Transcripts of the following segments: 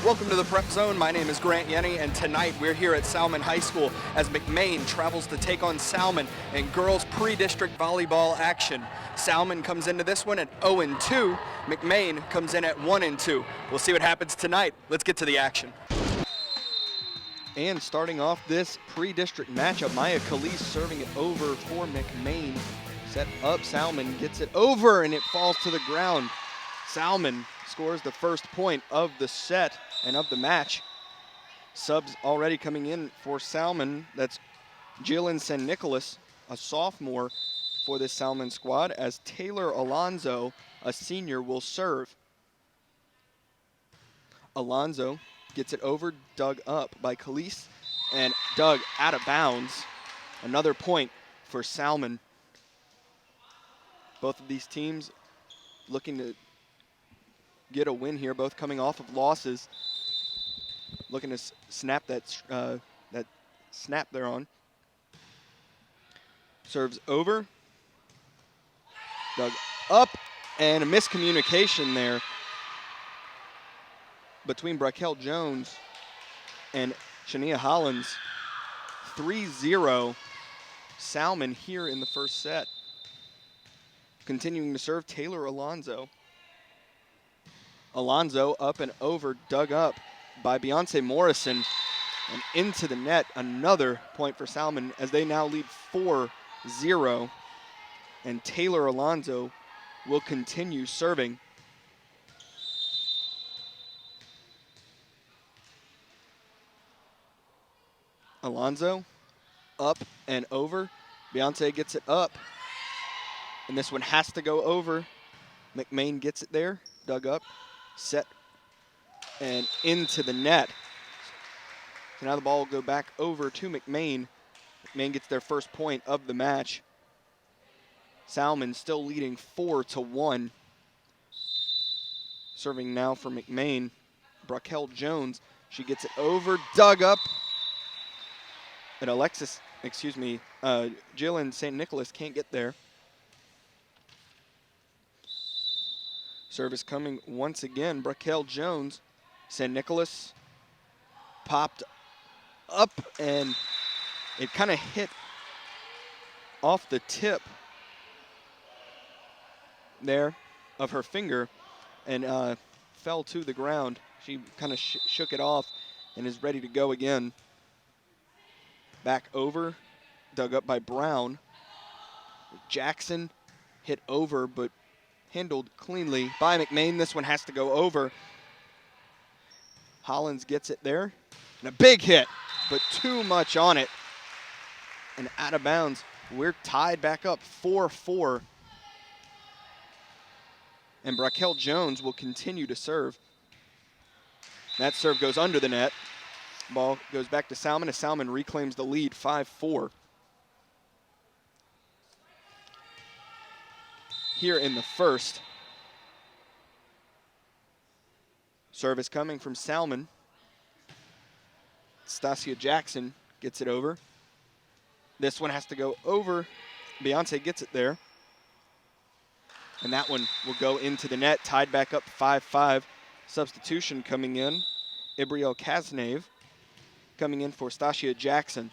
Welcome to the Prep Zone. My name is Grant Yenny, and tonight we're here at Salmen High School as McMain travels to take on Salmen in girls pre-district volleyball action. Salmen comes into this one at 0-2. McMain comes in at 1-2. We'll see what happens tonight. Let's get to the action. And starting off this pre-district matchup, Maya Khalees serving it over for McMain. Set up, Salmen gets it over, and it falls to the ground. Salmen scores the first point of the set and of the match. Subs already coming in for Salmen. That's Jillian San Nicolas, a sophomore for this Salmen squad, as Taylor Alonzo, a senior, will serve. Alonzo gets it over, dug up by Khalees, and dug out of bounds. Another point for Salmen. Both of these teams looking to get a win here, both coming off of losses. Looking to snap that snap they're on. Serves over, dug up, and a miscommunication there between Braquel Jones and Shania Hollins. 3-0 Salmen here in the first set. Continuing to serve, Taylor Alonzo. Alonzo up and over, dug up by Beyonce Morrison, and into the net. Another point for Salmen as they now lead 4-0. And Taylor Alonzo will continue serving. Alonzo up and over. Beyonce gets it up, and this one has to go over. McMain gets it there, dug up, set, and into the net. So now the ball will go back over to McMain. McMain gets their first point of the match. Salmen still leading 4-1. Serving now for McMain, Braquel Jones. She gets it over, dug up, and Jillian St. Nicholas can't get there. Service coming once again, Braquel Jones. St. Nicholas popped up, and it kind of hit off the tip there of her finger and fell to the ground. She kind of shook it off and is ready to go again. Back over, dug up by Brown. Jackson hit over, but handled cleanly by McMain. This one has to go over. Hollins gets it there. And a big hit, but too much on it. And out of bounds. We're tied back up 4-4. And Braquel Jones will continue to serve. That serve goes under the net. Ball goes back to Salmen as Salmen reclaims the lead 5-4. Here in the first. Service coming from Salmen. Stasia Jackson gets it over. This one has to go over. Beyonce gets it there. And that one will go into the net, tied back up 5-5. Substitution coming in. Ibriel Kaznave coming in for Stasia Jackson.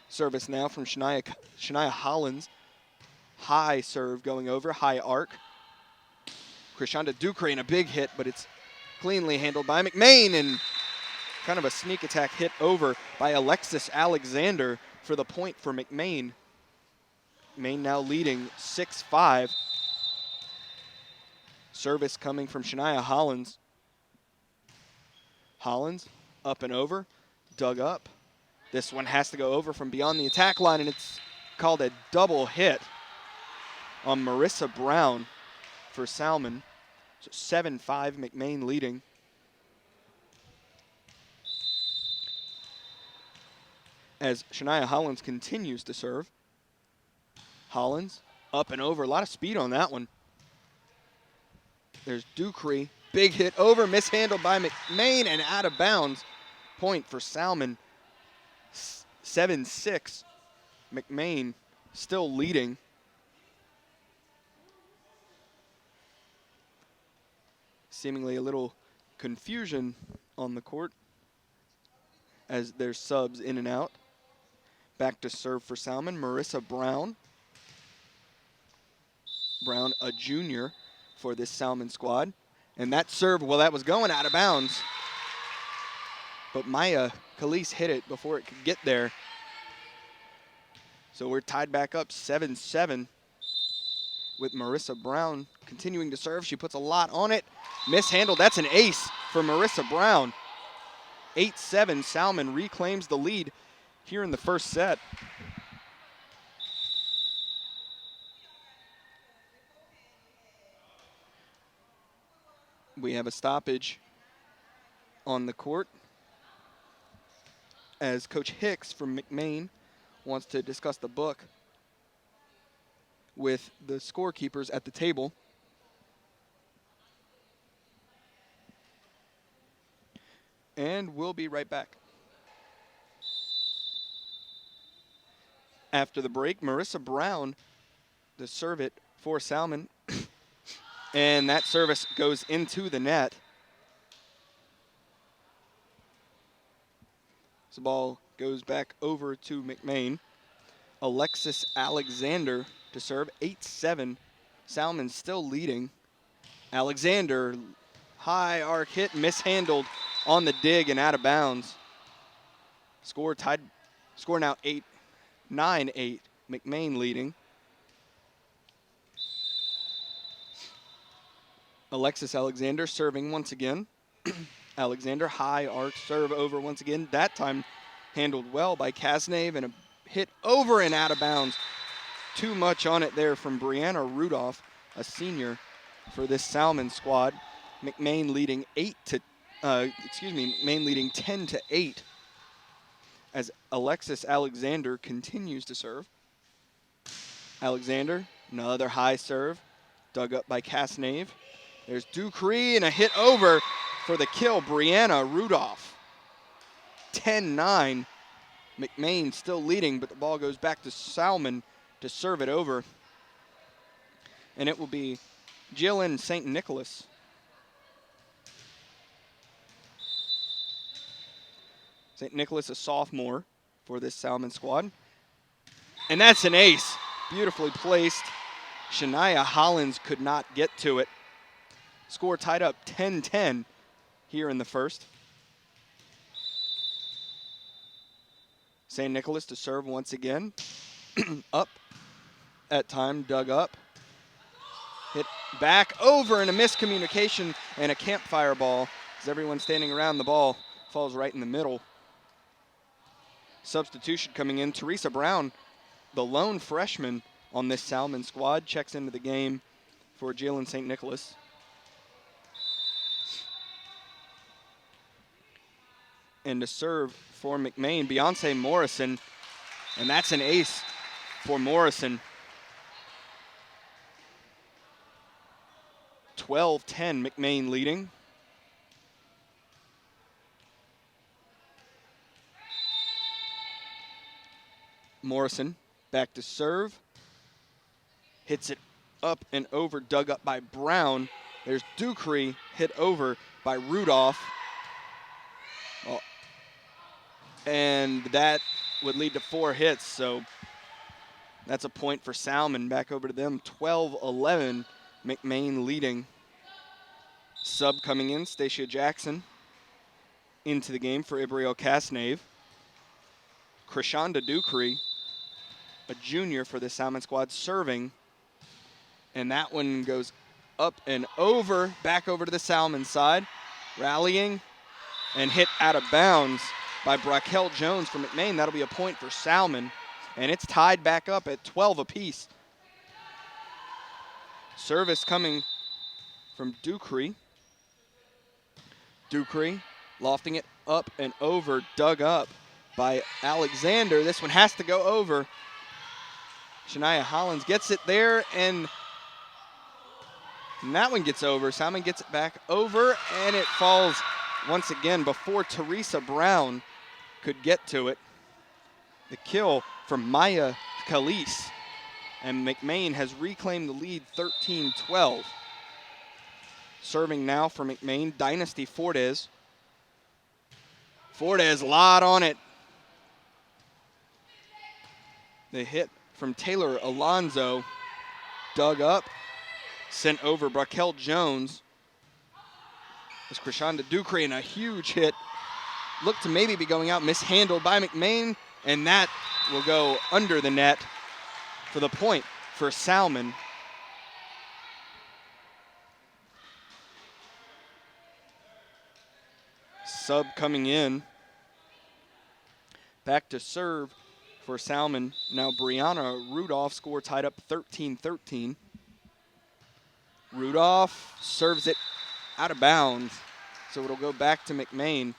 Service now from Shania Hollins. High serve going over, high arc. Krishanda Ducre in a big hit, but it's cleanly handled by McMain, and kind of a sneak attack hit over by Alexis Alexander for the point for McMain. McMain now leading 6-5. Service coming from Shania Hollins. Hollins up and over, dug up. This one has to go over from beyond the attack line, and it's called a double hit on Marissa Brown for Salmen. So 7-5, McMain leading. As Shania Hollins continues to serve. Hollins up and over, a lot of speed on that one. There's Ducre, big hit over, mishandled by McMain and out of bounds. Point for Salmen. 7-6. McMain still leading. seemingly a little confusion on the court as there's subs in and out. Back to serve for Salmen, Marissa Brown. Brown, a junior for this Salmen squad. And that serve, well, that was going out of bounds. But Maya Khalees hit it before it could get there. So we're tied back up 7-7 with Marissa Brown continuing to serve. She puts a lot on it. Mishandled. That's an ace for Marissa Brown. 8-7. Salmen reclaims the lead here in the first set. We have a stoppage on the court as Coach Hicks from McMain wants to discuss the book with the scorekeepers at the table. And we'll be right back. After the break, Marissa Brown to serve it for Salmen. And that service goes into the net. The ball goes back over to McMain. Alexis Alexander to serve, 8-7. Salmen still leading. Alexander, high arc hit, mishandled on the dig and out of bounds. Score now 9-8. McMain leading. Alexis Alexander serving once again. Alexander, high arc serve over once again. That time handled well by Kasnev and a hit over and out of bounds. Too much on it there from Brianna Rudolph, a senior for this Salmen squad. McMain leading 10-8 as Alexis Alexander continues to serve. Alexander, another high serve, dug up by Kasnev. There's Ducree and a hit over for the kill, Brianna Rudolph. 10-9. McMain still leading, but the ball goes back to Salmen to serve it over. And it will be Jillian St. Nicholas. St. Nicholas, a sophomore for this Salmen squad. And that's an ace. Beautifully placed. Shania Hollins could not get to it. Score tied up 10-10 here in the first. St. Nicholas to serve once again. Up at time, dug up. Hit back over and a miscommunication and a campfire ball as everyone standing around the ball falls right in the middle. Substitution coming in. Teresa Brown, the lone freshman on this Salmen squad, checks into the game for Jalen St. Nicholas. And to serve for McMain, Beyonce Morrison, and that's an ace for Morrison. 12-10, McMain leading. Morrison back to serve. Hits it up and over, dug up by Brown. There's Ducree, hit over by Rudolph. Well, and that would lead to 4 hits, so that's a point for Salmen. Back over to them, 12-11, McMain leading. Sub coming in, Stacia Jackson into the game for Ibriel Kasnev. Krishanda Ducree, a junior for the Salmen squad, serving. And that one goes up and over, back over to the Salmen side. Rallying and hit out of bounds by Braquel Jones from McMain. That'll be a point for Salmen. And it's tied back up at 12 apiece. Service coming from Ducree. Ducree lofting it up and over, dug up by Alexander. This one has to go over. Shania Hollins gets it there, and that one gets over. Salmen gets it back over, and it falls once again before Teresa Brown could get to it. The kill from Maya Khalees, and McMain has reclaimed the lead 13-12. Serving now for McMain, Dynasty Fortes. Fortes, lot on it. The hit from Taylor Alonzo, dug up, sent over Braquel Jones. It's Krishanda Ducree, and a huge hit. Looked to maybe be going out, mishandled by McMain, and that will go under the net for the point for Salmen. Sub coming in. Back to serve for Salmen. Now Brianna Rudolph, score tied up 13-13. Rudolph serves it out of bounds, so it'll go back to McMain.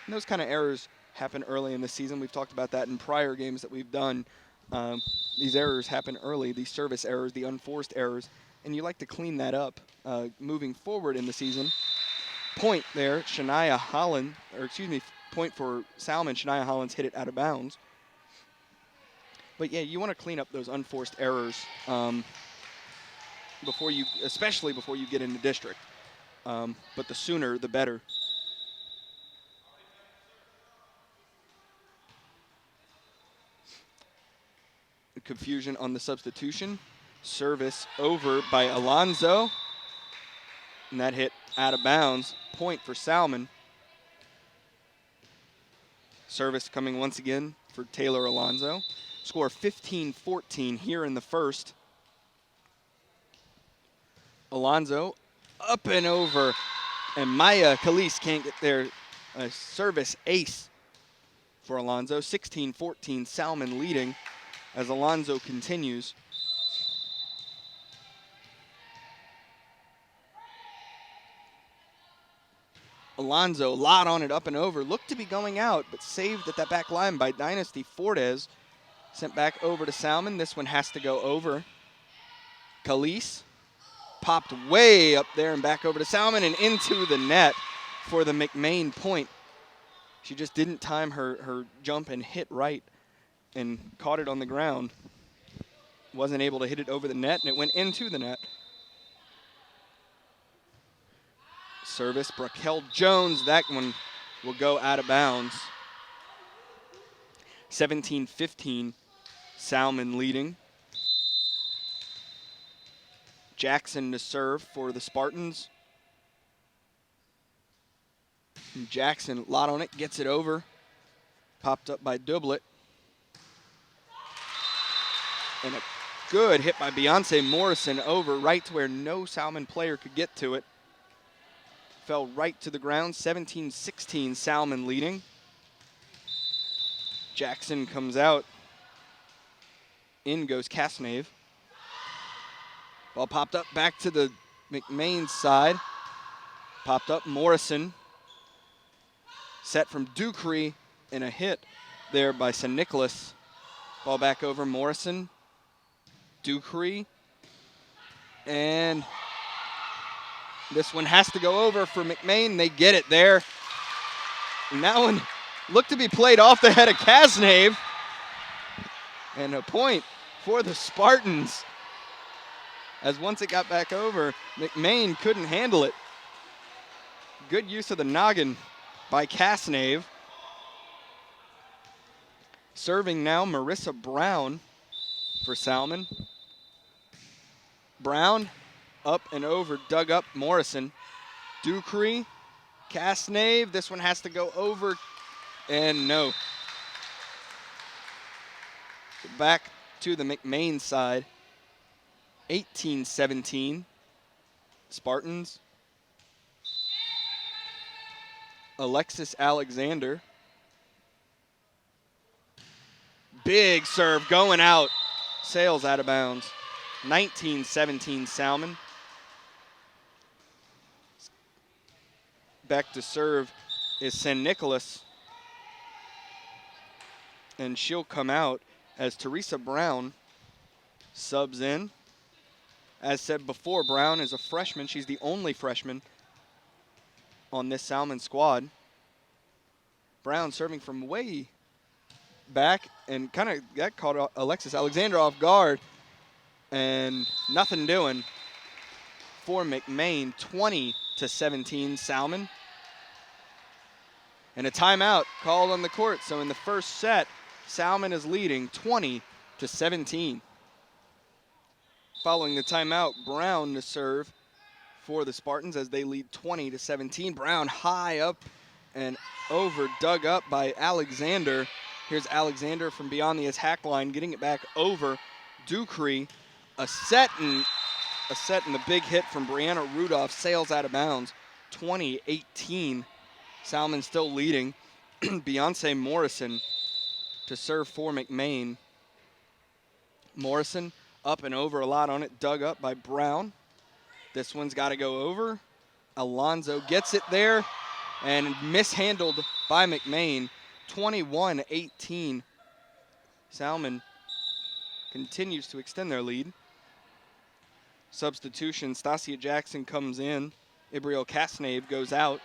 And those kind of errors happen early in the season. We've talked about that in prior games that we've done. These errors happen early, these service errors, the unforced errors, and you like to clean that up moving forward in the season. Point there, Shania Holland, or excuse me, point for Salmen. Shania Holland's hit it out of bounds. But yeah, you want to clean up those unforced errors before you, especially before you get into district. But the sooner, the better. Confusion on the substitution. Service over by Alonzo. And that hit out of bounds. Point for Salmen. Service coming once again for Taylor Alonzo. Score 15-14 here in the first. Alonzo up and over. And Maya Khalees can't get there. A service ace for Alonzo. 16-14, Salmen leading as Alonzo continues. Alonzo, a lot on it, up and over. Looked to be going out, but saved at that back line by Dynasty Fortes. Sent back over to Salmen. This one has to go over. Khalees popped way up there and back over to Salmen and into the net for the McMain point. She just didn't time her jump and hit right and caught it on the ground. Wasn't able to hit it over the net, and it went into the net. Service, Braquel Jones. That one will go out of bounds. 17-15, Salmen leading. Jackson to serve for the Spartans. And Jackson, a lot on it, gets it over. Popped up by Doublet. And a good hit by Beyonce Morrison over right to where no Salmen player could get to it. Fell right to the ground, 17-16, Salmen leading. Jackson comes out. In goes Casnave. Ball popped up back to the McMain side. Popped up, Morrison. Set from Ducree, and a hit there by St. Nicholas. Ball back over, Morrison. Ducree. And this one has to go over for McMain. They get it there. And that one looked to be played off the head of Casnave. And a point for the Spartans. As once it got back over, McMain couldn't handle it. Good use of the noggin by Casnave. Serving now, Marissa Brown for Salmen. Brown up and over, dug up Morrison. Ducree, Casnave. This one has to go over, and no. Back to the McMain side. 18-17, Spartans. Alexis Alexander. Big serve going out. Sails out of bounds. 19-17, Salmen. Back to serve is St. Nicholas. And she'll come out as Teresa Brown subs in. As said before, Brown is a freshman. She's the only freshman on this Salmen squad. Brown serving from way back and kind of that caught Alexis Alexander off guard. And nothing doing. for McMain, 20-17 Salmen. And a timeout called on the court. So in the first set, Salmen is leading 20-17. Following the timeout, Brown to serve for the Spartans as they lead 20-17. Brown high up and over, dug up by Alexander. Here's Alexander from beyond the attack line, getting it back over Ducree. A set and the big hit from Brianna Rudolph sails out of bounds. 20-18. Salmen still leading. Beyonce Morrison to serve for McMain. Morrison up and over a lot on it, dug up by Brown. This one's got to go over. Alonzo gets it there and mishandled by McMain. 21-18. Salmen continues to extend their lead. Substitution, Stasia Jackson comes in. Ibriel Casnave goes out.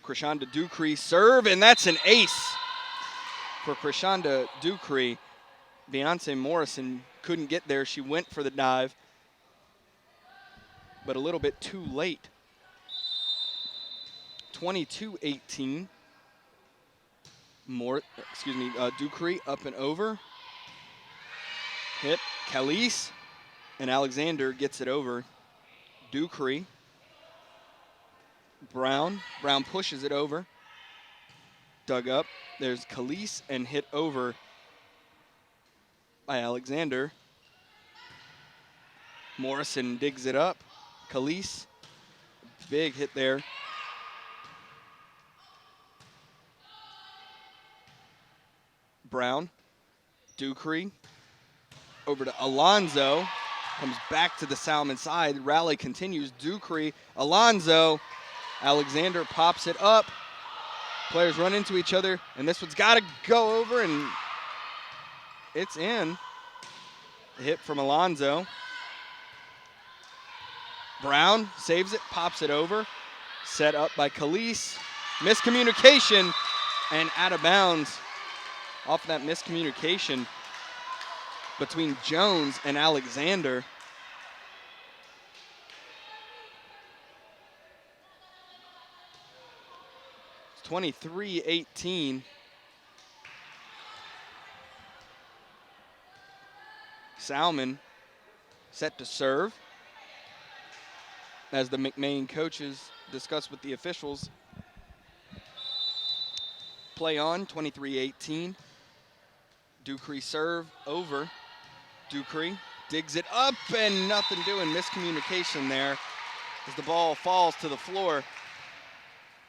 Krishanda Ducree serve, and that's an ace for Krishanda Ducree. Beyonce Morrison couldn't get there. She went for the dive, but a little bit too late. 22-18. Ducree up and over. Hit Calise, and Alexander gets it over. Ducree. Brown pushes it over. Dug up. There's Calise and hit over by Alexander. Morrison digs it up. Calise, big hit there. Brown, Ducree, over to Alonzo. Comes back to the Salmen side. Rally continues. Ducree, Alonzo. Alexander pops it up. Players run into each other, and this one's got to go over, and it's in. A hit from Alonzo. Brown saves it, pops it over. Set up by Calise. Miscommunication, and out of bounds off that miscommunication between Jones and Alexander. It's 23-18. Salmen set to serve. As the McMain coaches discuss with the officials. Play on, 23-18. Ducree serve over. Ducree digs it up and nothing doing. Miscommunication there as the ball falls to the floor.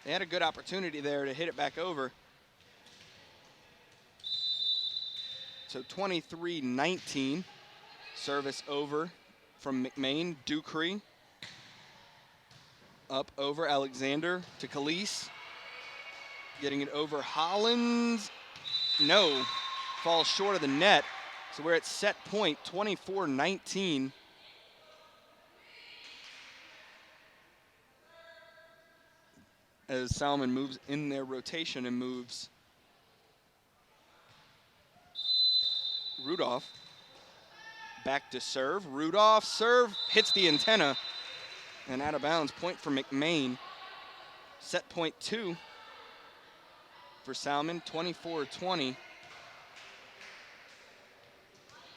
They had a good opportunity there to hit it back over. So 23-19. Service over from McMain. Ducree up over Alexander to Calise. Getting it over Hollins. No. Falls short of the net. So we're at set point, 24-19. As Salmen moves in their rotation and moves Rudolph back to serve. Rudolph serve hits the antenna and out of bounds. Point for McMain. Set point 2 for Salmen, 24-20.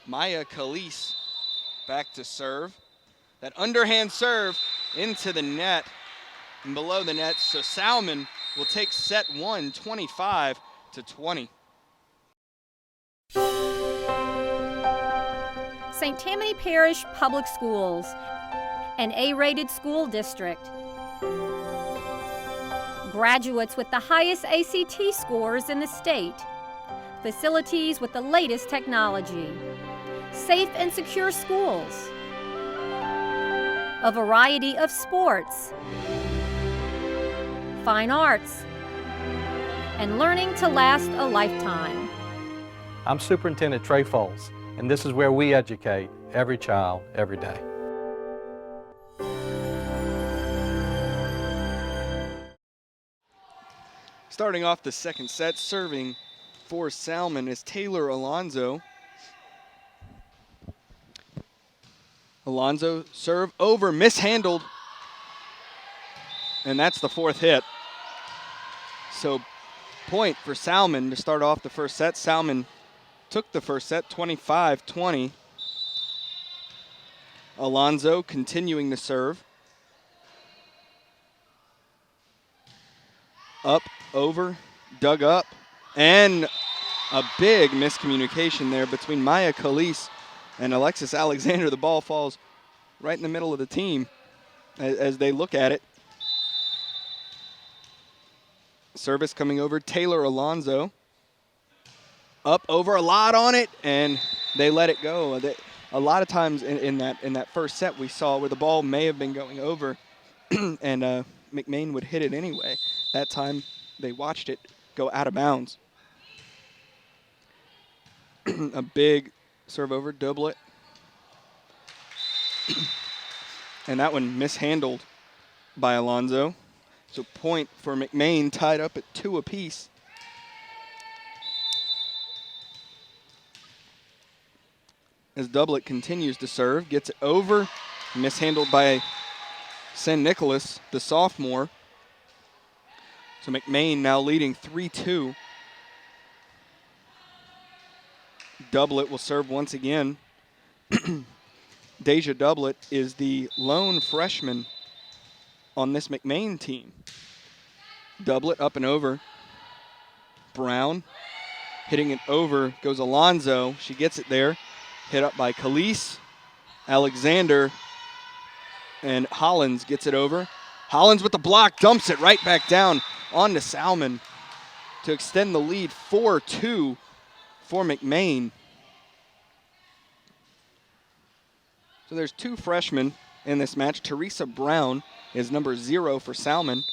Maya Calise back to serve. That underhand serve into the net and below the net. So Salmen will take set 1, 25-20. St. Tammany Parish Public Schools, an A-rated school district. Graduates with the highest ACT scores in the state. Facilities with the latest technology. Safe and secure schools. A variety of sports. Fine arts. And learning to last a lifetime. I'm Superintendent Trey Foles, and this is where we educate every child, every day. Starting off the second set, serving for Salmen is Taylor Alonzo. Alonso serve over, mishandled. And that's the 4th hit. So point for Salmen to start off the first set. Salmen took the first set, 25-20. Alonso continuing to serve. Up, over, dug up, and a big miscommunication there between Maya Khalees and Alexis Alexander. The ball falls right in the middle of the team as they look at it. Service coming over, Taylor Alonso. Up, over, a lot on it, and they let it go. A lot of times in that first set we saw where the ball may have been going over and McMain would hit it anyway. That time they watched it go out of bounds. A big serve over, doublet. And that one mishandled by Alonso. So point for McMain, tied up at 2 apiece. As doublet continues to serve, gets it over, mishandled by St. Nicholas, the sophomore. So McMain now leading 3-2. Doublet will serve once again. Deja Doublet is the lone freshman on this McMain team. Doublet up and over. Brown hitting it over goes Alonso. She gets it there. Hit up by Khalees, Alexander, and Hollins gets it over. Hollins with the block, dumps it right back down onto Salmen to extend the lead 4-2 for McMain. So there's 2 freshmen in this match. Teresa Brown is number 0 for Salmen.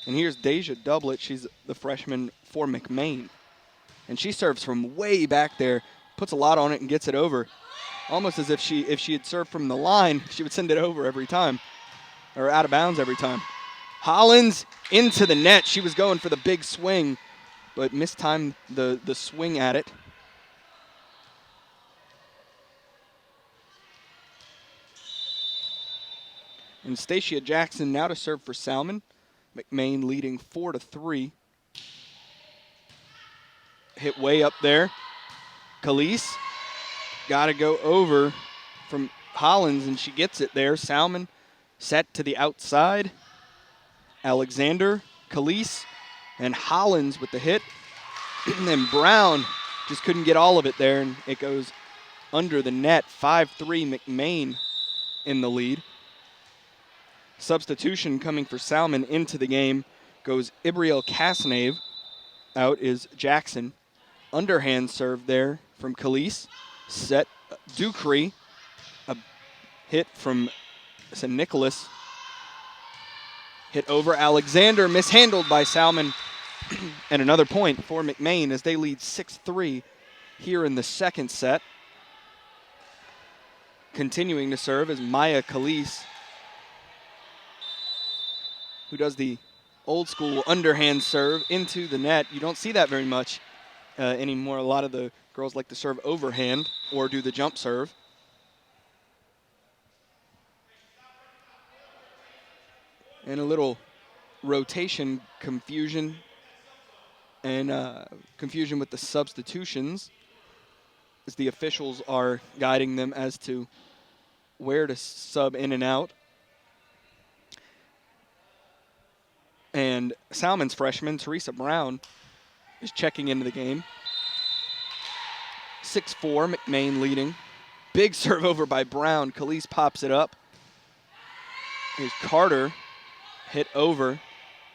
And here's Deja Doublet. She's the freshman for McMain. And she serves from way back there, puts a lot on it and gets it over. Almost as if she had served from the line, she would send it over every time, or out of bounds every time. Hollins into the net. She was going for the big swing, but mistimed the swing at it. And Stacia Jackson now to serve for Salmen. McMain leading 4-3. Hit way up there. Khalees got to go over from Hollins, and she gets it there. Salmen set to the outside. Alexander, Khalees, and Hollins with the hit. And then Brown just couldn't get all of it there, and it goes under the net. 5-3 McMain in the lead. Substitution coming for Salmen into the game goes Ibriel Casnave. Out is Jackson. Underhand serve there from Khalees. Set Ducree. A hit from St. Nicholas. Hit over Alexander, mishandled by Salmen. And another point for McMain as they lead 6-3 here in the second set. Continuing to serve is Maya Khalees, who does the old school underhand serve into the net. You don't see that very much anymore. A lot of the girls like to serve overhand or do the jump serve. And a little rotation confusion and confusion with the substitutions as the officials are guiding them as to where to sub in and out. And Salmen's freshman, Teresa Brown, is checking into the game. 6-4, McMain leading. Big serve over by Brown. Khalees pops it up. Here's Carter, hit over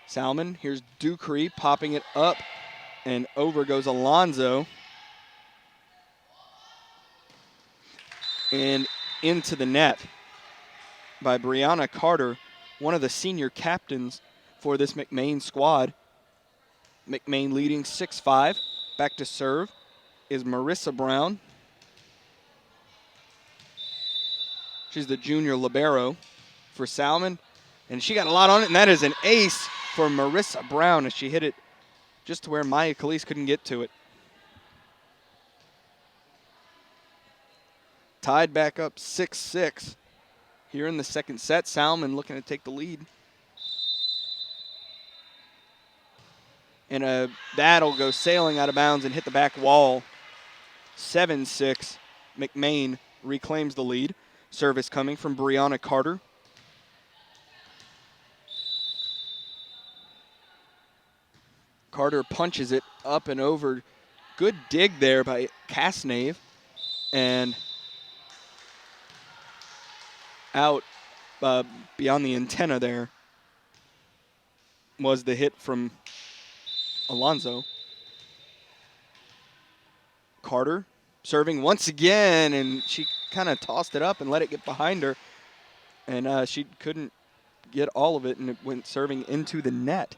Salmen. Here's Ducree popping it up, and over goes Alonso. And into the net by Brianna Carter, one of the senior captains for this McMain squad. McMain leading 6-5. Back to serve is Marissa Brown. She's the junior libero for Salmen, and she got a lot on it, and that is an ace for Marissa Brown as she hit it just to where Maya Khalees couldn't get to it. Tied back up 6-6. Here in the second set, Salmen looking to take the lead. And that'll go sailing out of bounds and hit the back wall. 7-6. McMain reclaims the lead. Service coming from Brianna Carter. Carter punches it up and over. Good dig there by Casnave. And out beyond the antenna there was the hit from Alonso. Carter serving once again, and she kind of tossed it up and let it get behind her. And she couldn't get all of it, and it went serving into the net.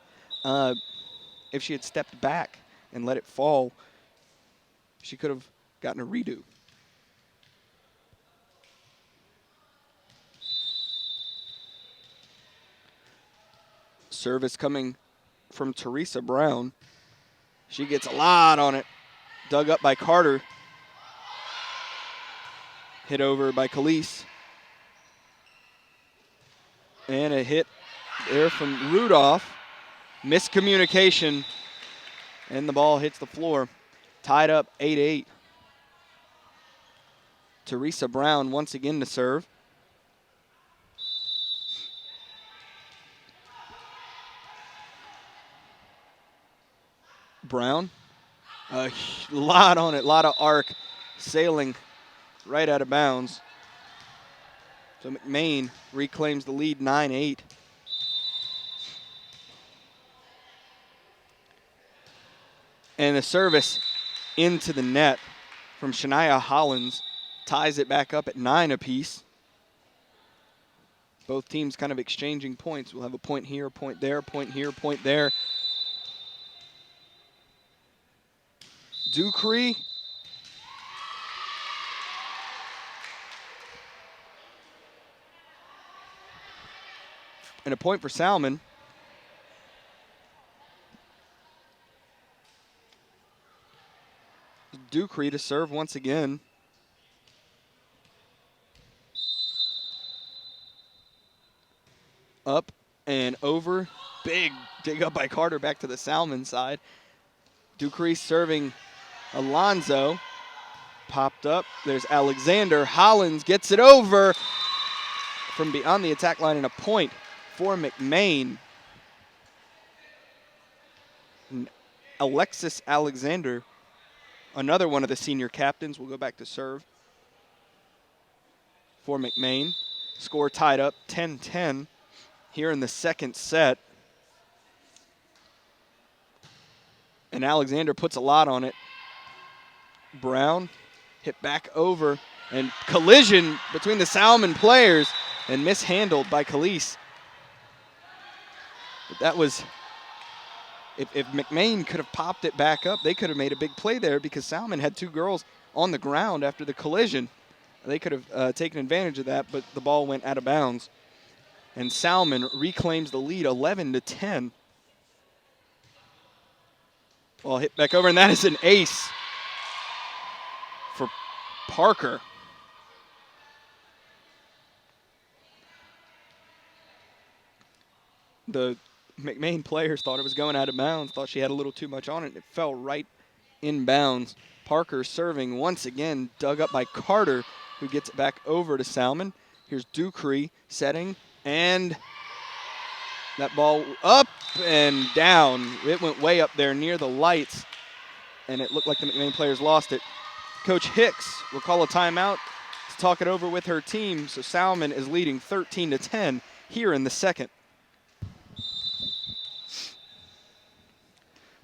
If she had stepped back and let it fall, she could have gotten a redo. Service coming from Teresa Brown. She gets a lot on it. Dug up by Carter. Hit over by Khalees. And a hit there from Rudolph. Miscommunication. And the ball hits the floor. Tied up 8-8. Teresa Brown once again to serve. Brown, a lot on it, a lot of arc, sailing right out of bounds. So McMain reclaims the lead 9-8. And the service into the net from Shania Hollins ties it back up at 9 apiece. Both teams kind of exchanging points. We'll have a point here, a point there, point here, point there. Ducree. And a point for Salmen. Ducree to serve once again. Up and over. Big dig up by Carter back to the Salmen side. Ducree serving Alonso. Popped up. There's Alexander. Hollins gets it over from beyond the attack line, and a point for McMain. And Alexis Alexander, another one of the senior captains, will go back to serve for McMain. Score tied up 10-10 here in the second set. And Alexander puts a lot on it. Brown hit back over, and collision between the Salmen players and mishandled by Khalees. But that was, if McMain could have popped it back up, they could have made a big play there because Salmen had two girls on the ground after the collision. They could have taken advantage of that, but the ball went out of bounds. And Salmen reclaims the lead 11-10. Ball hit back over, and that is an ace for Parker. The McMain players thought it was going out of bounds, thought she had a little too much on it. It fell right in bounds. Parker serving once again, dug up by Carter, who gets it back over to Salmen. Here's Ducree setting, and that ball up and down. It went way up there near the lights, and it looked like the McMain players lost it. Coach Hicks will call a timeout to talk it over with her team, so Salmen is leading 13-10 here in the second.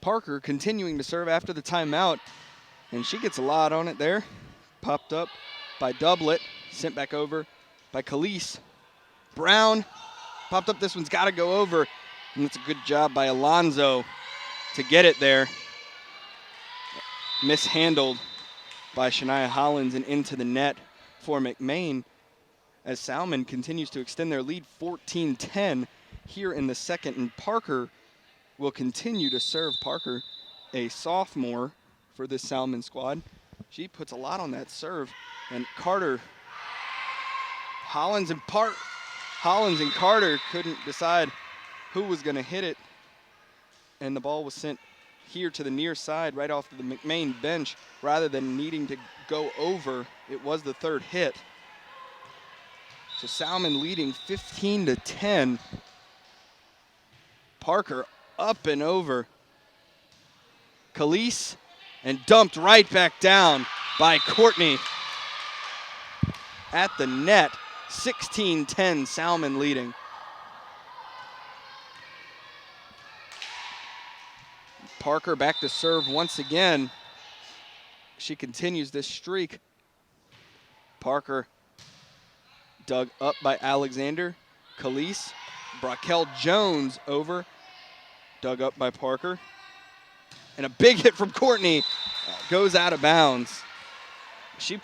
Parker continuing to serve after the timeout, and she gets a lot on it there. Popped up by Doublet, sent back over by Khalees. Brown popped up. This one's got to go over, and it's a good job by Alonso to get it there. Mishandled by Shania Hollins and into the net for McMain as Salmen continues to extend their lead 14-10 here in the second, and Parker will continue to serve. Parker, a sophomore for this Salmen squad. She puts a lot on that serve, and Carter Hollins and Carter couldn't decide who was going to hit it, and the ball was sent here to the near side right off the McMain bench rather than needing to go over. It was the third hit. So Salmen leading 15-10. Parker up and over. Khalees and dumped right back down by Courtney at the net. 16-10, Salmen leading. Parker back to serve once again. She continues this streak. Parker dug up by Alexander. Khalees, Braquel Jones over, dug up by Parker. And a big hit from Courtney goes out of bounds. She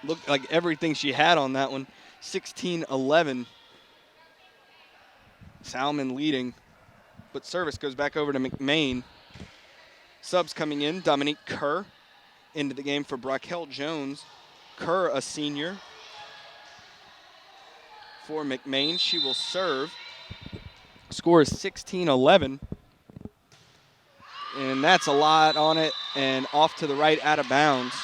looked like everything she had on that one. 16-11. Salmen leading, but service goes back over to McMain. Subs coming in, Dominique Kerr into the game for Braquel Jones. Kerr, a senior. For McMain, she will serve. Score is 16-11. And that's a lot on it, and off to the right, out of bounds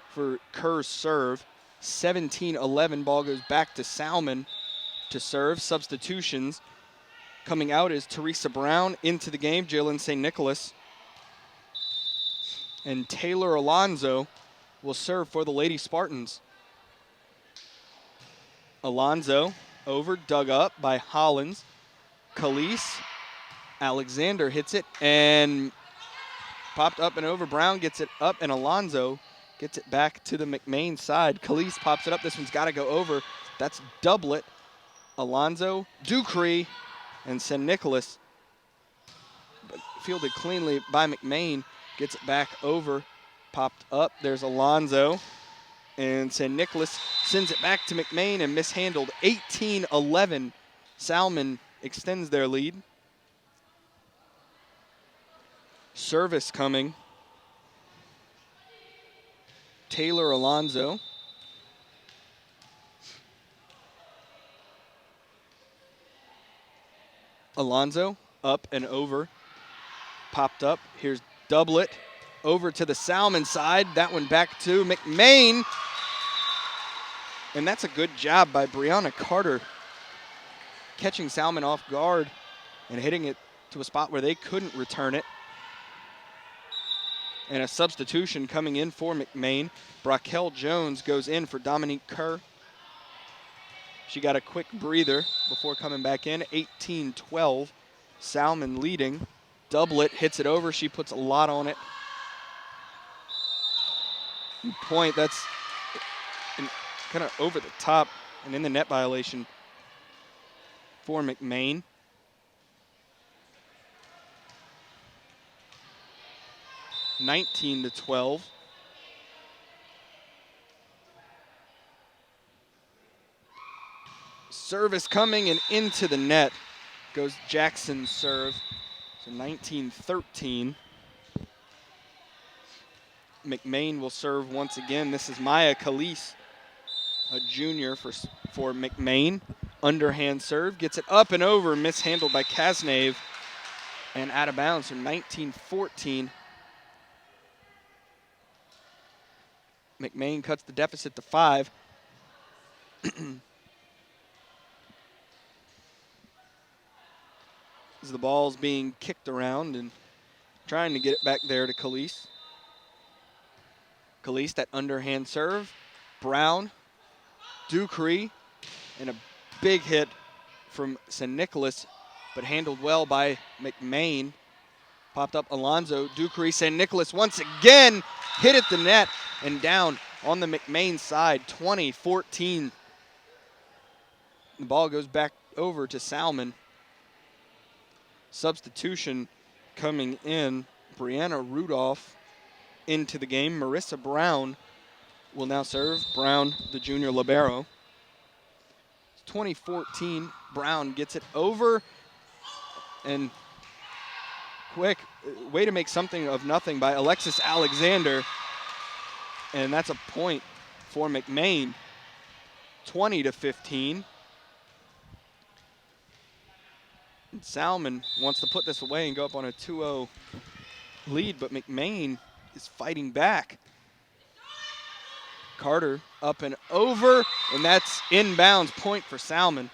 for Kerr's serve. 17-11, ball goes back to Salmen to serve. Substitutions. Coming out is Teresa Brown into the game, Jalen St. Nicholas. And Taylor Alonzo will serve for the Lady Spartans. Alonzo over, dug up by Hollins. Khalees, Alexander hits it and popped up and over. Brown gets it up, and Alonzo gets it back to the McMain side. Khalees pops it up. This one's got to go over. That's doublet. Alonzo, Ducree, and St. Nicholas. Fielded cleanly by McMain. Gets it back over. Popped up. There's Alonzo. And St. Nicholas sends it back to McMain and mishandled. 18-11. Salmen extends their lead. Service coming. Taylor Alonzo. Alonzo up and over. Popped up. Here's doublet. Over to the Salmen side. That one back to McMain. And that's a good job by Brianna Carter, catching Salmen off guard and hitting it to a spot where they couldn't return it. And a substitution coming in for McMain. Braquel Jones goes in for Dominique Kerr. She got a quick breather before coming back in. 18-12, Salmen leading. Doublet hits it over. She puts a lot on it. Point, that's kind of over the top and in the net violation for McMain. (19-12). Service coming and into the net goes Jackson's serve. So 19-13. McMain will serve once again. This is Maya Khalees, a junior for McMain. Underhand serve, gets it up and over, mishandled by Kasnave, and out of bounds. So 19-14. McMain cuts the deficit to 5. As the ball's being kicked around and trying to get it back there to Khalees. Khalees, that underhand serve. Brown, Ducree, and a big hit from St. Nicholas, but handled well by McMain. Popped up Alonzo, Ducree, St. Nicholas once again hit at the net and down on the McMain side, 20-14. The ball goes back over to Salmen. Substitution coming in, Brianna Rudolph into the game. Marissa Brown will now serve. Brown, the junior libero. 2014, Brown gets it over, and quick way to make something of nothing by Alexis Alexander, and that's a point for McMain. 20-15. And Salmen wants to put this away and go up on a 2-0 lead, but McMain is fighting back. Carter up and over, and that's inbounds, point for Salmen.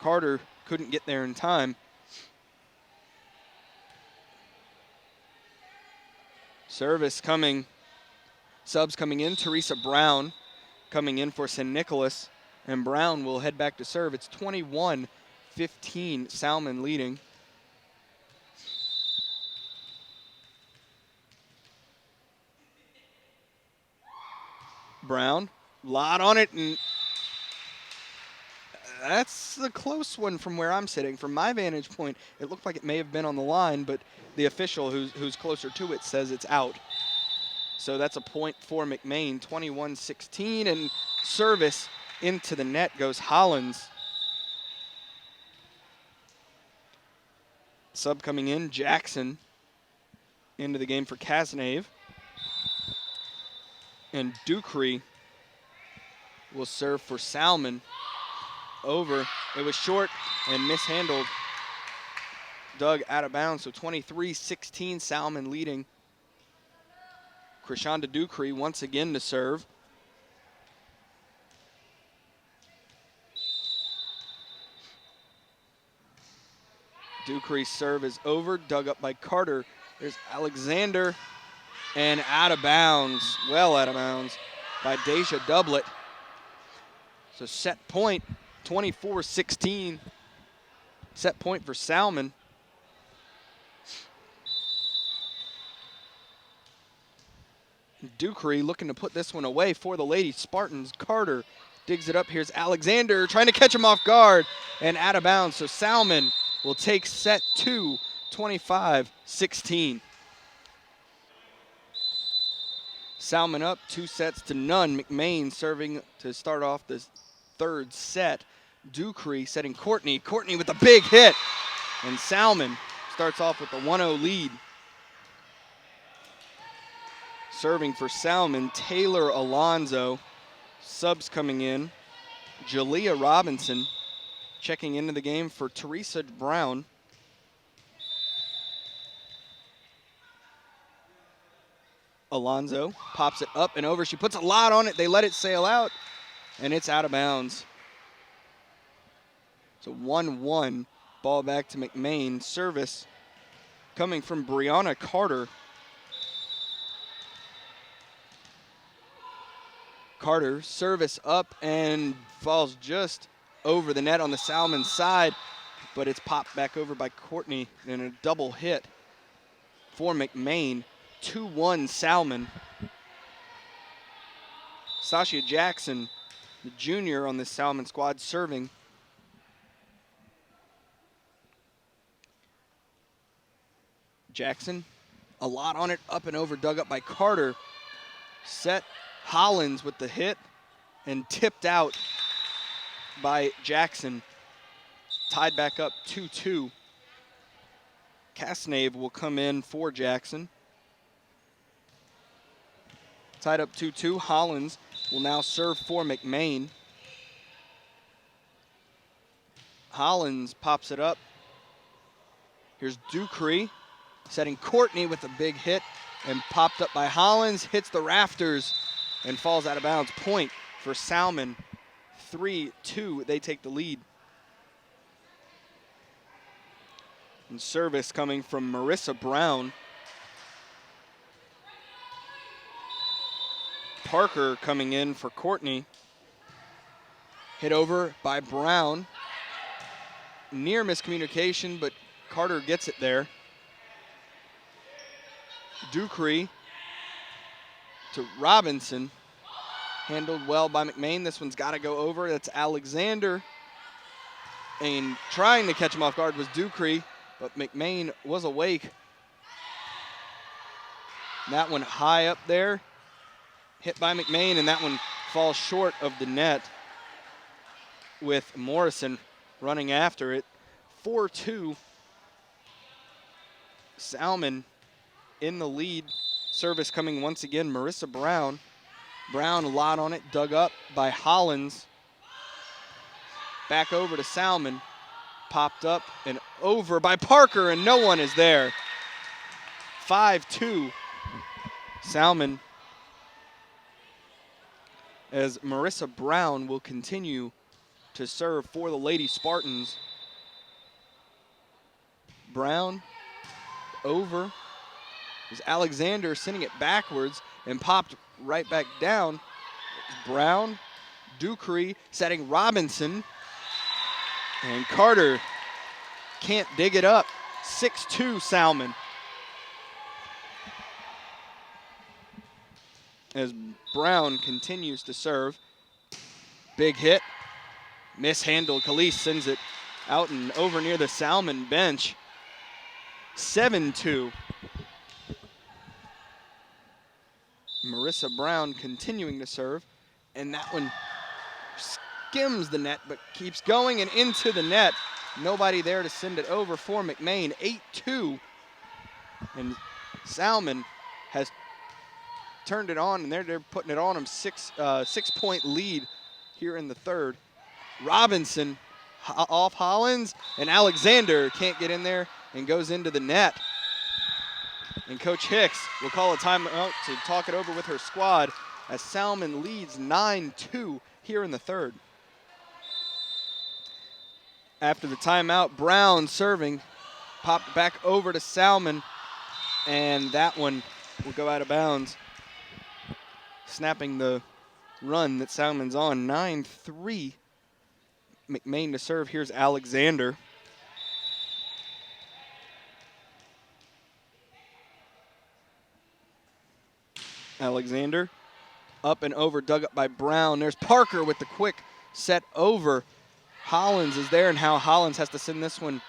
Carter couldn't get there in time. Service coming, subs coming in. Teresa Brown coming in for St. Nicholas, and Brown will head back to serve. It's 21-15, Salmen leading. Brown, lot on it, and that's a close one from where I'm sitting. From my vantage point, it looked like it may have been on the line, but the official who's closer to it says it's out. So that's a point for McMain, 21-16, and service into the net goes Hollins. Sub coming in, Jackson into the game for Cazenave. And Ducree will serve for Salmen. Over. It was short and mishandled. Dug out of bounds. So 23-16, Salmen leading. Krishanda Ducree once again to serve. Ducree's serve is over. Dug up by Carter. There's Alexander. And out of bounds, well out of bounds, by Deja Doublet. So set point, 24-16. Set point for Salmen. Ducree looking to put this one away for the Lady Spartans. Carter digs it up. Here's Alexander trying to catch him off guard and out of bounds. So Salmen will take set two, 25-16. Salmen up 2-0. McMain serving to start off the third set. Ducree setting Courtney. Courtney with a big hit. And Salmen starts off with a 1-0 lead. Serving for Salmen, Taylor Alonzo. Subs coming in. Jalea Robinson checking into the game for Teresa Brown. Alonzo pops it up and over. She puts a lot on it. They let it sail out, and it's out of bounds. So 1-1, ball back to McMain. Service coming from Brianna Carter. Carter, service up and falls just over the net on the Salmen side, but it's popped back over by Courtney in a double hit for McMain. 2-1 Salmen. Sasha Jackson, the junior on this Salmen squad, serving. Jackson, a lot on it, up and over, dug up by Carter. Set Hollins with the hit and tipped out by Jackson. Tied back up 2-2. Cazenave will come in for Jackson. Tied up 2-2. Hollins will now serve for McMain. Hollins pops it up. Here's Ducree setting Courtney with a big hit and popped up by Hollins. Hits the rafters and falls out of bounds. Point for Salmen. 3-2. They take the lead. And service coming from Marissa Brown. Parker coming in for Courtney. Hit over by Brown. Near miscommunication, but Carter gets it there. Ducree to Robinson. Handled well by McMain. This one's got to go over. That's Alexander. And trying to catch him off guard was Ducree, but McMain was awake. That one high up there. Hit by McMain, and that one falls short of the net with Morrison running after it. 4-2. Salmen in the lead. Service coming once again, Marissa Brown. Brown a lot on it, dug up by Hollins. back over to Salmen. Popped up and over by Parker, and no one is there. 5-2. Salmen, as Marissa Brown will continue to serve for the Lady Spartans. Brown over. Is Alexander sending it backwards and popped right back down. Brown, Ducree setting Robinson. And Carter can't dig it up. 6-2 Salmen. As Brown continues to serve. Big hit. Mishandled. Khalees sends it out and over near the Salmen bench. 7-2. Marissa Brown continuing to serve. And that one skims the net but keeps going and into the net. Nobody there to send it over for McMain. 8-2. And Salmen has turned it on, and they're putting it on them. 6-point lead here in the third. Robinson off Hollins, and Alexander can't get in there and goes into the net. And Coach Hicks will call a timeout to talk it over with her squad as Salmen leads 9-2 here in the third. After the timeout, Brown serving, popped back over to Salmen, and that one will go out of bounds, snapping the run that Salmen's on. 9-3. McMain to serve. Here's Alexander. Alexander up and over, dug up by Brown. There's Parker with the quick set over. Hollins is there, and how Hollins has to send this one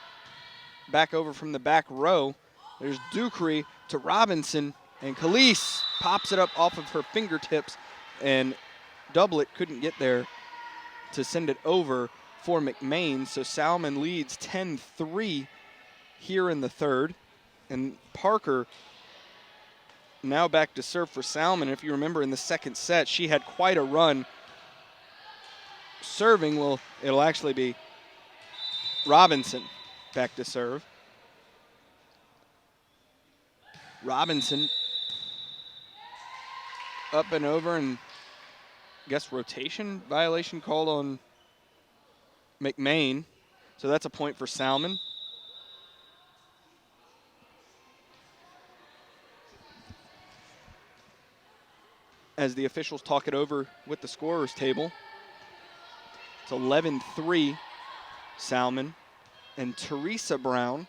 back over from the back row. There's Ducree to Robinson, and Khalees pops it up off of her fingertips, and Doublet couldn't get there to send it over for McMain. So Salmen leads 10-3 here in the third. And Parker now back to serve for Salmen. If you remember in the second set, she had quite a run serving. Well, it'll actually be Robinson back to serve. Robinson up and over, and I guess rotation violation called on McMain. So that's a point for Salmen. As the officials talk it over with the scorer's table. It's 11-3 Salmen. And Teresa Brown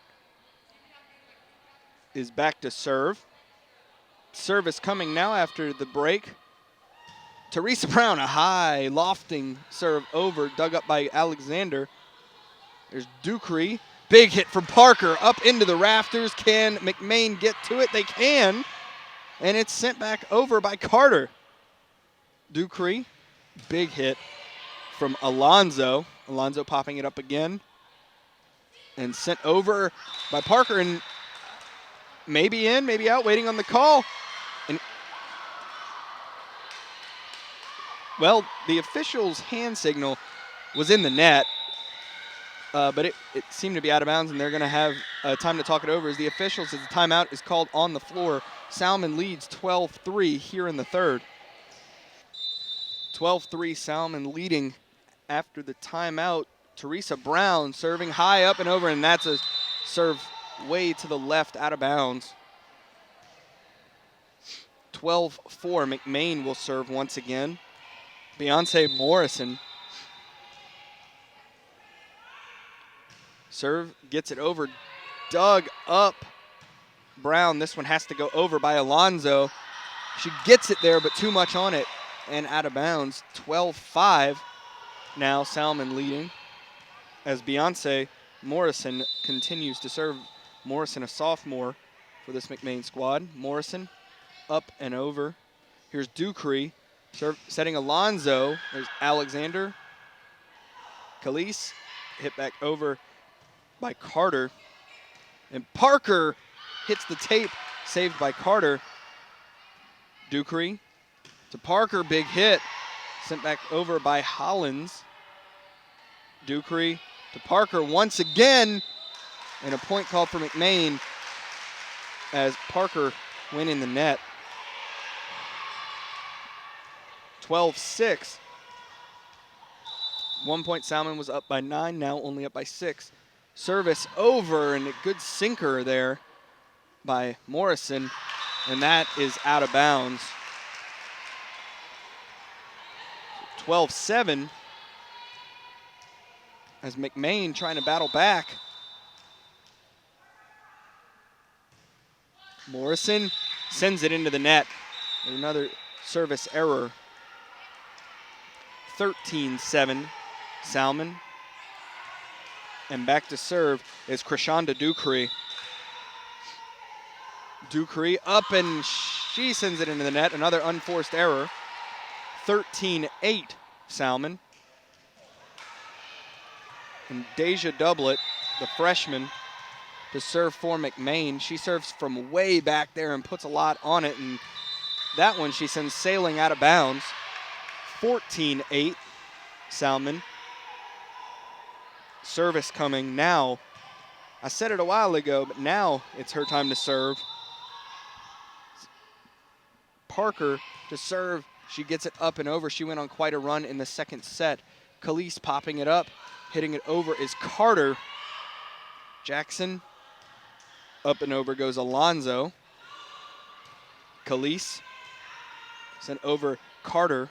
is back to serve. Service coming now after the break. Teresa Brown, a high, lofting serve over, dug up by Alexander. There's Ducree. Big hit from Parker up into the rafters. Can McMain get to it? They can. And it's sent back over by Carter. Ducree, big hit from Alonzo. Alonzo popping it up again. And sent over by Parker, and maybe in, maybe out, waiting on the call. And well, the official's hand signal was in the net, but it seemed to be out of bounds, and they're going to have time to talk it over as the official says the timeout is called on the floor. Salmen leads 12-3 here in the third. 12-3 Salmen leading after the timeout. Teresa Brown serving high up and over, and that's a serve way to the left, out of bounds. 12-4, McMain will serve once again. Beyonce Morrison. Serve, gets it over, dug up. Brown, this one has to go over by Alonzo. She gets it there, but too much on it, and out of bounds. 12-5, now Salmen leading. As Beyonce Morrison continues to serve. Morrison, a sophomore for this McMain squad. Morrison up and over. Here's Ducree setting Alonzo. There's Alexander. Khalees hit back over by Carter. And Parker hits the tape, saved by Carter. Ducree to Parker, big hit. Sent back over by Hollins. Ducree to Parker once again, and a point called for McMain as Parker went in the net. 12-6. 1 point, Salmen was up by 9, now only up by 6. Service over, and a good sinker there by Morrison, and that is out of bounds. 12-7 as McMain trying to battle back. Morrison sends it into the net. Another service error. 13-7, Salmen. And back to serve is Krishanda Ducree. Ducree up, and she sends it into the net. Another unforced error. 13-8, Salmen. And Deja Doublet, the freshman, to serve for McMain. She serves from way back there and puts a lot on it, and that one she sends sailing out of bounds. 14-8, Salmen. Service coming now. I said it a while ago, but now it's her time to serve. Parker to serve. She gets it up and over. She went on quite a run in the second set. Khalees popping it up. Hitting it over is Carter. Jackson. Up and over goes Alonzo. Khalees. Sent over Carter.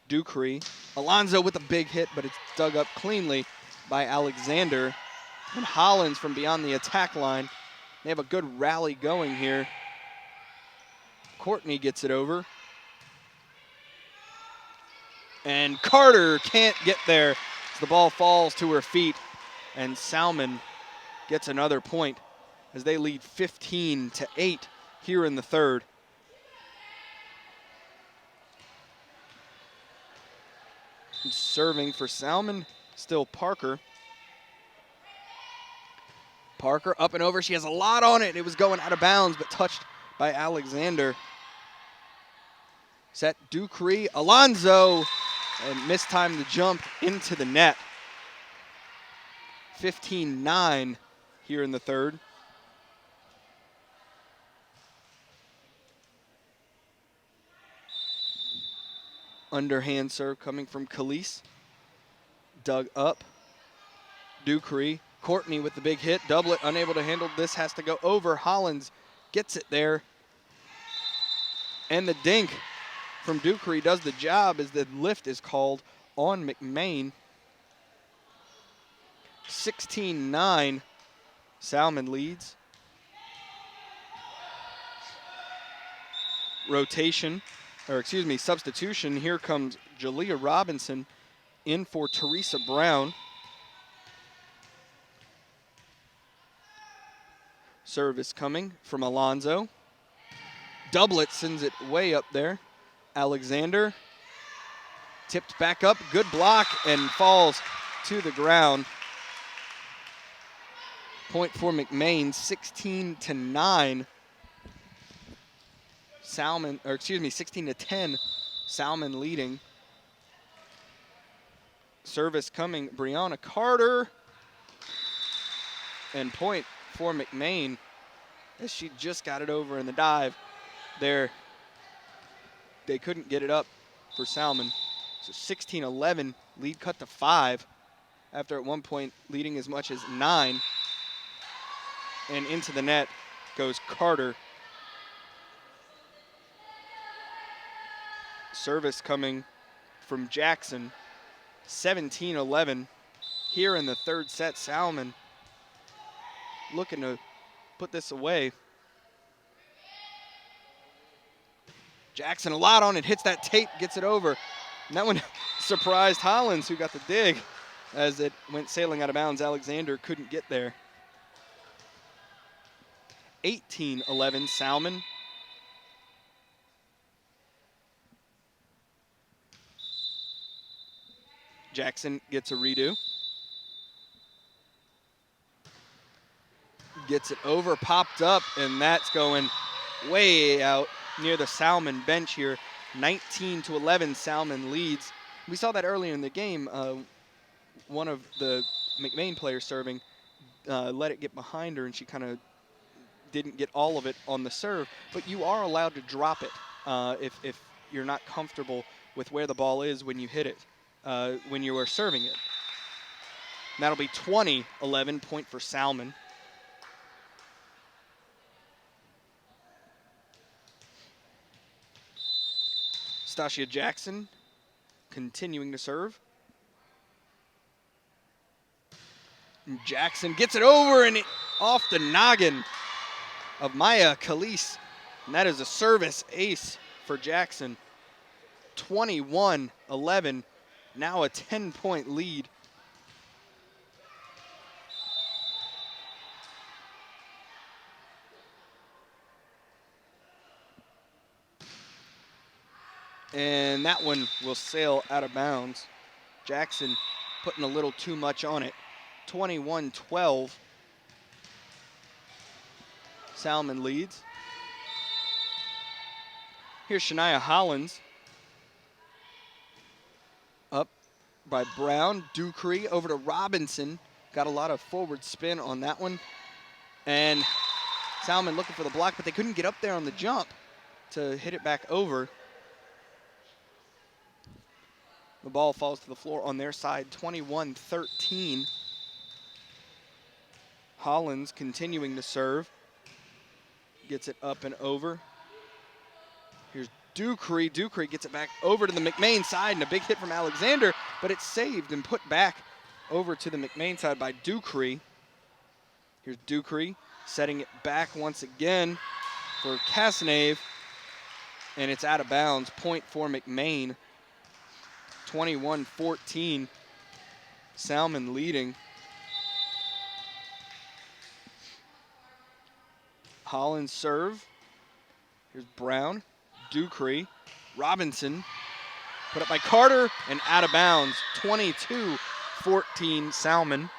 Ducree. Alonzo with a big hit, but it's dug up cleanly by Alexander. And Hollins from beyond the attack line. They have a good rally going here. Courtney gets it over. And Carter can't get there as the ball falls to her feet. And Salmen gets another point as they lead 15-8 here in the third. And serving for Salmen, still Parker. Parker up and over. She has a lot on it. It was going out of bounds, but touched by Alexander. Set Ducree. Alonzo, and mistimed the jump into the net. 15-9 here in the third. Underhand serve coming from Khalees. Dug up. Ducree. Courtney with the big hit. Doublet unable to handle this. Has to go over. Hollins gets it there. And the dink from Ducree does the job as the lift is called on McMain. 16-9. Salmen leads. Substitution. Here comes Jalea Robinson in for Teresa Brown. Service coming from Alonzo. Doublet sends it way up there. Alexander tipped back up. Good block and falls to the ground. Point for McMain, 16-9. 16-10. Salmen leading. Service coming, Brianna Carter. And point for McMain as she just got it over in the dive there. They couldn't get it up for Salmen. So 16-11, lead cut to 5 after at one point leading as much as 9. And into the net goes Carter. Service coming from Jackson. 17-11 here in the third set. Salmen looking to put this away. Jackson a lot on it, hits that tape, gets it over. And that one surprised Hollins, who got the dig as it went sailing out of bounds. Alexander couldn't get there. 18-11 Salmen. Jackson gets a redo. Gets it over, popped up, and that's going way out near the Salmen bench here. 19-11, Salmen leads. We saw that earlier in the game. one of the McMain players serving let it get behind her, and she kind of didn't get all of it on the serve. But you are allowed to drop it if you're not comfortable with where the ball is when you hit it, when you are serving it. And that'll be 20-11, point for Salmen. Stacia Jackson continuing to serve. And Jackson gets it over and off the noggin of Maya Khalees. And that is a service ace for Jackson. 21-11, now a 10-point lead. And that one will sail out of bounds. Jackson putting a little too much on it. 21-12. Salmen leads. Here's Shania Hollins. Up by Brown. Ducree over to Robinson. Got a lot of forward spin on that one. And Salmen looking for the block, but they couldn't get up there on the jump to hit it back over. The ball falls to the floor on their side, 21-13. Hollins continuing to serve. Gets it up and over. Here's Ducree. Ducree gets it back over to the McMain side, and a big hit from Alexander, but it's saved and put back over to the McMain side by Ducree. Here's Ducree setting it back once again for Casanave, and it's out of bounds. Point for McMain. 21-14. Salmen leading. Hollins serve. Here's Brown. Ducree. Robinson. Put up by Carter and out of bounds. 22-14 Salmen.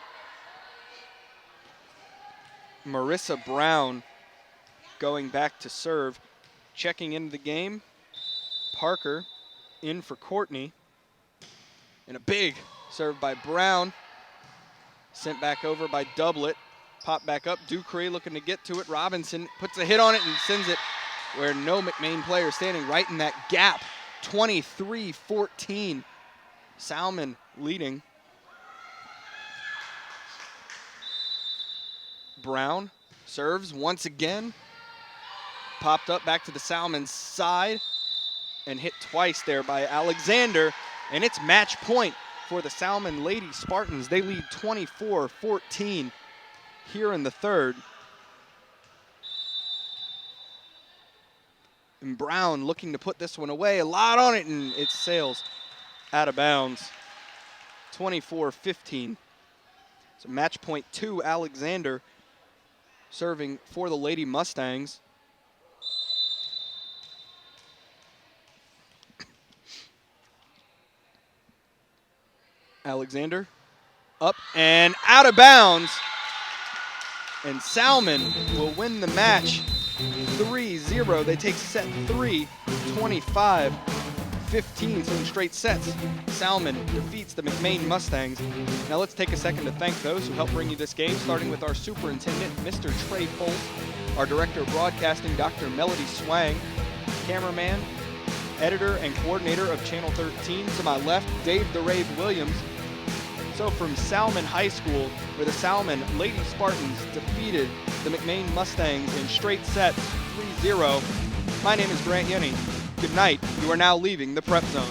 Marissa Brown going back to serve. Checking into the game. Parker in for Courtney. And a big serve by Brown. Sent back over by Doublet. Pop back up. Ducree looking to get to it. Robinson puts a hit on it and sends it where no McMain player standing right in that gap. 23-14. Salmen leading. Brown serves once again. Popped up back to the Salmen side and hit twice there by Alexander. And it's match point for the Salmen Lady Spartans. They lead 24-14 here in the third. And Brown looking to put this one away. A lot on it, and it sails out of bounds. 24-15. So match point 2, Alexander serving for the Lady Mustangs. Alexander up and out of bounds. And Salmen will win the match 3-0. They take set 3, 25-15. So in straight sets, Salmen defeats the McMain Mustangs. Now let's take a second to thank those who helped bring you this game, starting with our superintendent, Mr. Trey Folt, our director of broadcasting, Dr. Melody Swang, cameraman, editor, and coordinator of Channel 13. To my left, Dave the Rave Williams. So from Salmen High School, where the Salmen Lady Spartans defeated the McMain Mustangs in straight sets 3-0, my name is Grant Yenny. Good night. You are now leaving the Prep Zone.